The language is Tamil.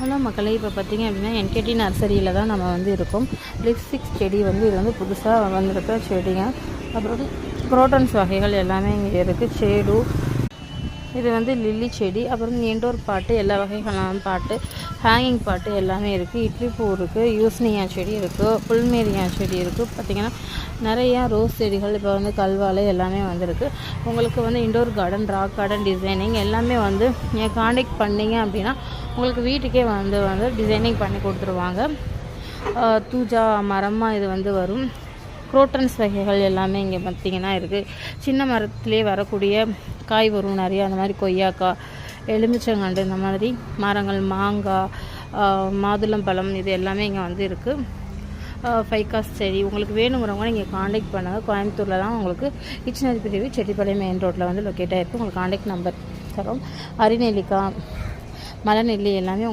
ஹலோ மக்களே, இப்போ பார்த்திங்க அப்படின்னா என்கேடி நர்சரியில் தான் நம்ம வந்து இருக்கோம். லிப்ஸ்டிக் செடி வந்து இது வந்து புதுசாக வந்திருக்க செடிங்க. அப்புறம் குரோட்டன்ஸ் வகைகள் எல்லாமே இங்கே இருக்குது. சேடு, இது வந்து லில்லி செடி, அப்புறம் இன்டோர் பாட்டு, எல்லா வகைகளான பாட்டு, ஹேங்கிங் பாட்டு எல்லாமே இருக்குது. இட்லி பூ இருக்குது, யூஸ்னியா செடி இருக்குது, புல்மேரியா செடி இருக்குது. பார்த்திங்கன்னா நிறையா ரோஸ் செடிகள், இப்போ வந்து கல்வாழை எல்லாமே வந்திருக்கு. உங்களுக்கு வந்து indoor garden, rock garden designing எல்லாமே வந்து நீங்கள் காண்டாக்ட் பண்ணிங்க அப்படின்னா உங்களுக்கு வீட்டுக்கே வந்து டிசைனிங் பண்ணி கொடுத்துருவாங்க. தூஜா மரமாக இது வந்து வரும். குரோட்டன்ஸ் வகைகள் எல்லாமே இங்கே பார்த்திங்கன்னா இருக்குது. சின்ன மரத்துலேயே வரக்கூடிய காய் வரும் நிறையா, அந்த மாதிரி கொய்யாக்காய், எலுமிச்சங்கண்டு, இந்த மாதிரி மரங்கள், மாங்காய், மாதுளம்பழம், இது எல்லாமே இங்கே வந்து இருக்குது. ஃபைக்காஸ் செடி உங்களுக்கு வேணுங்கிறவங்க நீங்கள் காண்டாக்ட் பண்ணுங்கள். கோயம்புத்தூரில் தான் உங்களுக்கு கிச்சனரி பிரிவு செட்டிப்பாளையம் மெயின் ரோட்டில் வந்து லொக்கேட் ஆகிருக்கு. உங்களுக்கு காண்டாக்ட் நம்பர் தரோம். அரிநெல்லிக்காய், மலநெல்லி எல்லாமே